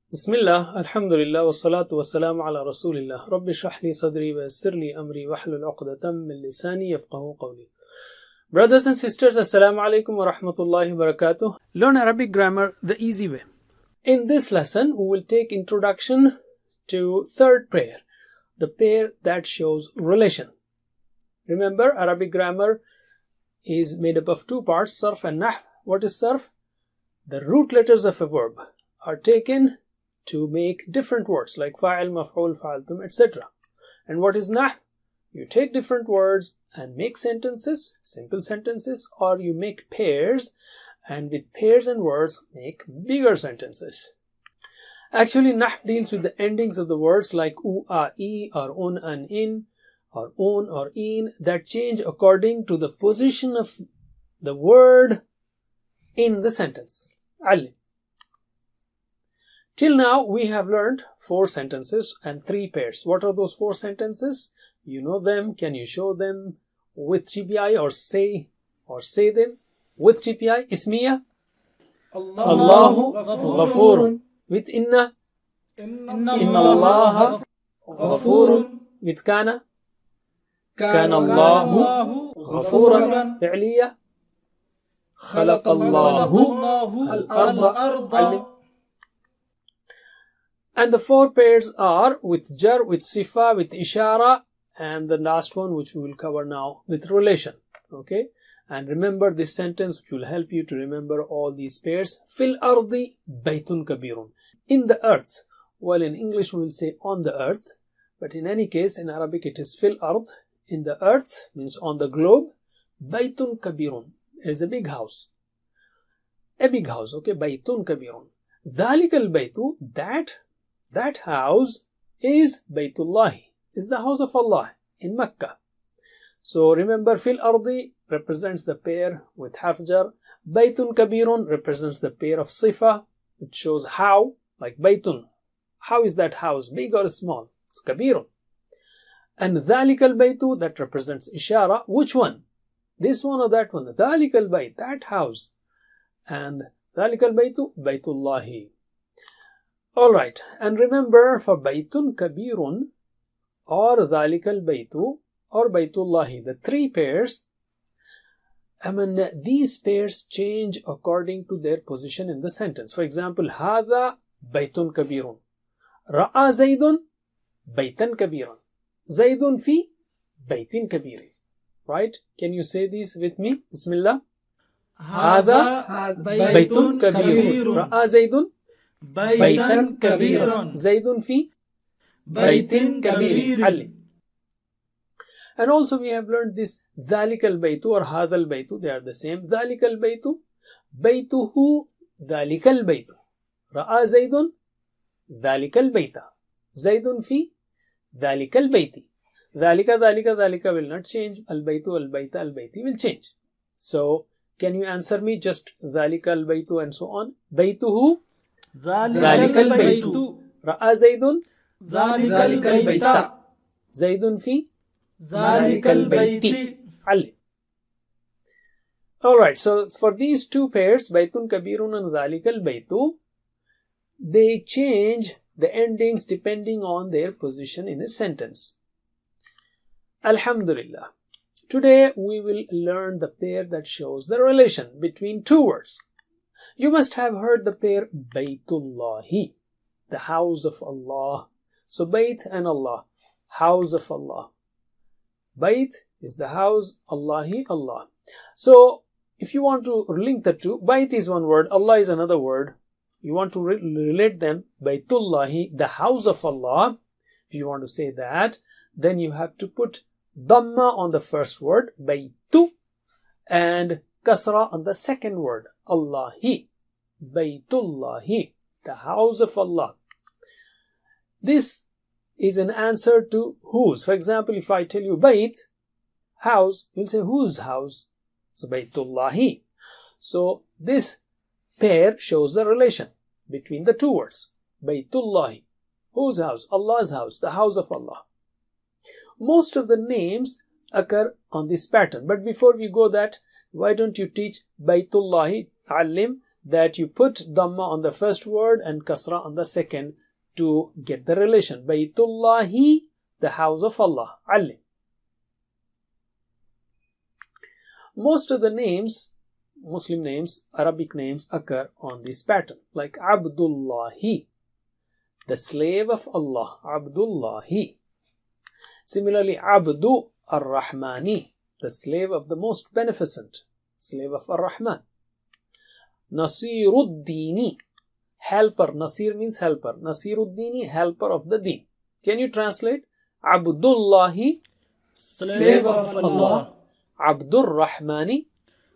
Bismillah, alhamdulillah, wassalatu wassalamu ala rasulillah. Rabbi shrah li sadri wa yassir li amri wahlul uqdatam min lisani yafqahu qawli. Brothers and sisters, assalamu alaikum wa rahmatullahi wa barakatuh. Learn Arabic grammar the easy way. In this lesson, we will take introduction to third pair, the pair that shows relation. Remember, Arabic grammar is made up of two parts, sarf and nahw. What is sarf? The root letters of a verb are taken to make different words like fa'il, maf'ul, fa'altum, etc. And what is nahw? You take different words and make sentences, simple sentences, or you make pairs, and with pairs and words make bigger sentences. Actually, nahw deals with the endings of the words like u, a, e, or un, an, in, or on, or in, that change according to the position of the word in the sentence. Alim. Till now, we have learned 4 sentences and 3 pairs. What are those 4 sentences? You know them. Can you show them with GPI or say them with GPI? Ismiya. Allahu Ghafurun. With inna. Inna Allaha Ghafurun. With kana. Kana Allahu Ghafuran. Fi'liya. خلق الله الأرض. And the 4 pairs are with jar, with sifa, with ishara, and the last one which we will cover now with relation. Okay, and remember this sentence which will help you to remember all these pairs. Fil ardi baytun kabirun. In the earth. Well, in English we will say on the earth, but in any case in Arabic it is fil ard. In the earth means on the globe. Baytun kabirun. It is a big house. A big house. Okay, baytun kabirun. ذلك البيت, that house is Baytullahi, is the house of Allah in Mecca. So remember, fil ardi represents the pair with harf jar. Baytun kabirun represents the pair of sifa, which shows how, like baytun. How is that house, big or small? It's kabirun. And ذلك البيت, that represents ishara. Which one? This one or that one? ذلك البيت, that house. And ذلك البيت, Baytullahi. Alright, and remember, for Baytun Kabirun or Dhalikal Baytu or Baytullahi, the 3 pairs, these pairs change according to their position in the sentence. For example, Hada Baytun Kabirun. Ra'a Zaydun Baytan Kabiran. Zaydun fi Baytin Kabiri. Right? Can you say these with me? Bismillah. Hada Baytun Kabirun. Ra'a Zaydun Baytan Kabiran. Zaydun fi Baytin Kabir. Ali. And also we have learned this Dhalikal Baytu or Hadal Baytu. They are the same. Dhalikal Baytu, Baytuhu Dhalikal Baytu. Ra'a Zaydun Dhalikal Bayta. Zaydun fi Dhalikal Bayti. Dhalika will not change. Al Baytu, Al Bayta, Al Bayti will change. So can you answer me just Dhalika Al Baytu and so on? Baytuhu ذلك البيت. رأى زيد ذلك البيت. زيد في ذلك البيت. علم. Alright, so for these 2 pairs, Baytun Kabirun and ذلك البيت, they change the endings depending on their position in a sentence. Alhamdulillah. Today we will learn the pair that shows the relation between 2 words. You must have heard the pair Baytullahi, the house of Allah. So Bayt and Allah, house of Allah. Bayt is the house, Allahi, Allah. So if you want to link the two, Bayt is one word, Allah is another word. You want to relate them, Baytullahi, the house of Allah. If you want to say that, then you have to put Dhamma on the first word, Baytu, and Kasra on the second word, Allahi. Baytullahi, the house of Allah. This is an answer to whose. For example, if I tell you Bayt, house, you'll say whose house? So Baytullahi. So this pair shows the relation between the 2 words. Baytullahi, whose house? Allah's house, the house of Allah. Most of the names occur on this pattern. But before we go that, why don't you teach Baytullahi, Alim, that you put Dhamma on the first word and Kasra on the second to get the relation. Baytullahi, the house of Allah. Alim. Most of the names, Muslim names, Arabic names occur on this pattern, like Abdullahi, the slave of Allah, Abdullahi. Similarly, Abdu ar-Rahmani, the slave of the most beneficent, slave of ar-Rahman. Nasiruddini, helper. Nasir means helper. Nasiruddini, helper of the deen. Can you translate? Abdullahi, slave of Allah. Abdur Rahmani,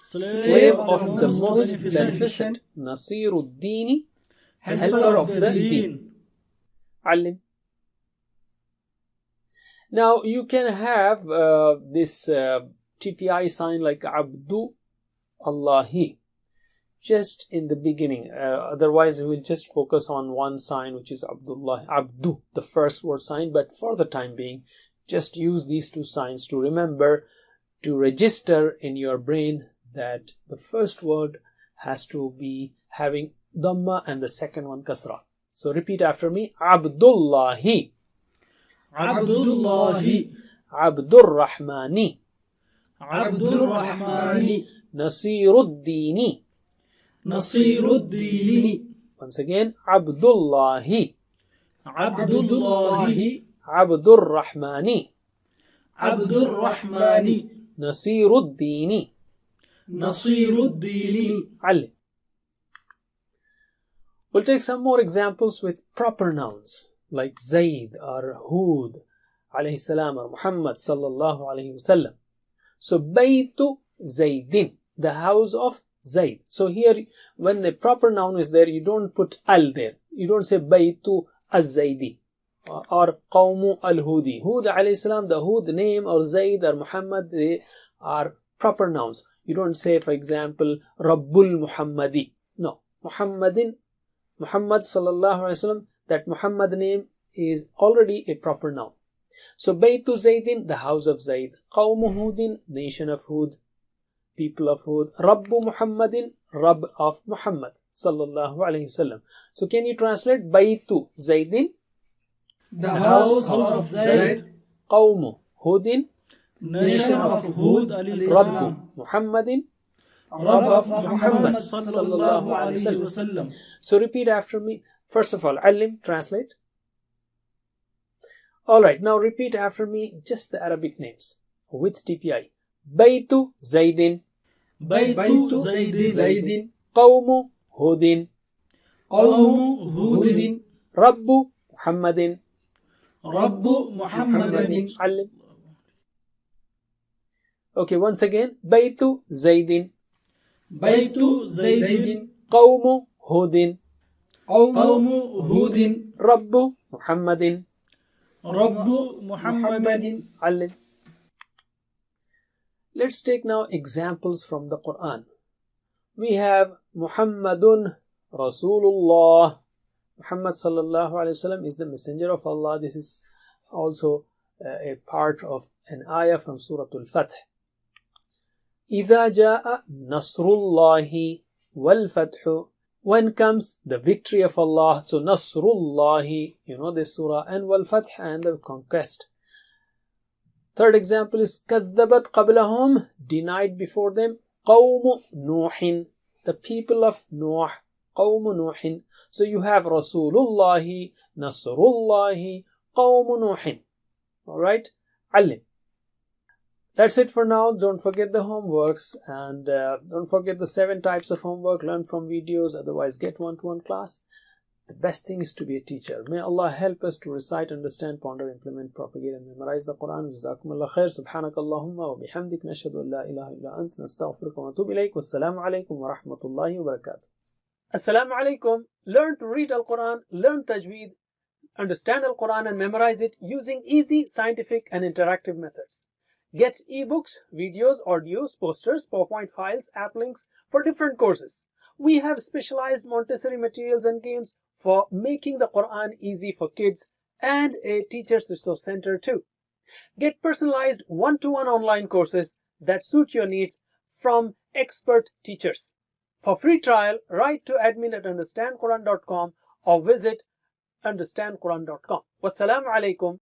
slave of the most beneficent. Nasiruddini, helper of the deen. Alim. Now you can have this TPI sign like Abdu Allahi just in the beginning. Otherwise we will just focus on one sign, which is Abdullah, Abdu, the first word sign. But for the time being, just use these two signs to remember, to register in your brain that the first word has to be having Dhamma and the second one Kasra. So repeat after me. Abdullahi, Abdullahi, Abdur Rahmani, Abdur Rahmani, Nasiruddini. Nasiruddini. Once again, Abdullahi, Abdullahi, Abdur Rahmani, Abdur Rahmani, Nasiruddini. Nasiruddini. Ali. We'll take some more examples with proper nouns like Zayd or Hud alayhi salam or Muhammad sallallahu alayhi wasallam. So Baytu Zaydin, the house of Zayd. So here when the proper noun is there, you don't put al there. You don't say Baytu az-Zaydi or Qawmu al-Hudi. Hud alayhi salam, the Hud name, or Zayd or Muhammad, they are proper nouns. You don't say, for example, Rabbul Muhammadi. No, Muhammadin, Muhammad sallallahu alayhi wasallam, that Muhammad name is already a proper noun. So Baytu Zaydin, the house of Zayd. Qawmu Hudin, nation of Hud, people of Hud. Rabbu Muhammadin, Rabb of Muhammad sallallahu alayhi wasallam. So can you translate Baytu Zaydin, The house of Zayd. Qawmu Hudin, Nation of Hud alayhi Rabbu salam. Muhammadin, Rabb of Muhammad sallallahu sallallahu alayhi alayhi wasallam. wasallam. So repeat after me. First of all, Alim, translate. Alright, now repeat after me just the Arabic names with TPI. Baytu Zaydin, Baytu Zaydin, Qawmu Hudin, Qawmu Hudin, Rabbu Muhammadin. Rabbu Muhammadin. Alim. Okay, once again. Baytu Zaydin, Baytu Zaydin, Qawmu Hudin, Qawmu Hudin, Rabbu Muhammadin. Rabbu Muhammadin. Alim. Let's take now examples from the Quran. We have Muhammadun Rasulullah. Muhammad sallallahu alayhi wasallam is the messenger of Allah. This is also a part of an ayah from Surah Al-Fath. إِذَا جَاءَ نَصْرُ اللَّهِ وَالْفَتْحُ, when comes the victory of Allah. So Nasrullahi, you know this surah, and Wal-Fath, and the conquest. Third example is كَذَّبَتْ قَبْلَهُمْ, denied before them, قَوْمُ نُوحٍ, the people of Nuh, قَوْمُ نُوحٍ. So you have Rasulullahi, Nasrullahi, قَوْمُ نُوحٍ. Alright, Alim. That's it for now. Don't forget the homeworks, and don't forget the 7 types of homework. Learn from videos, otherwise get one-to-one class. The best thing is to be a teacher. May Allah help us to recite, understand, ponder, implement, propagate, and memorize the Quran. Jazakumullah khair. Subhanakallahumma wa bihamdik. Nashhadu an la ilaha illa ant. Nastaghfiruka wa natubu ilayk. Wassalamu alaikum wa rahmatullahi wa barakatuh. Assalamu alaikum. Learn to read Al-Quran, learn Tajweed, understand Al-Quran and memorize it using easy, scientific and interactive methods. Get ebooks, videos, audios, posters, PowerPoint files, app links for different courses. We have specialized Montessori materials and games for making the Quran easy for kids, and a teacher's resource center too. Get personalized one-to-one online courses that suit your needs from expert teachers. For free trial, write to admin@understandquran.com or visit understandquran.com. Wassalamu alaikum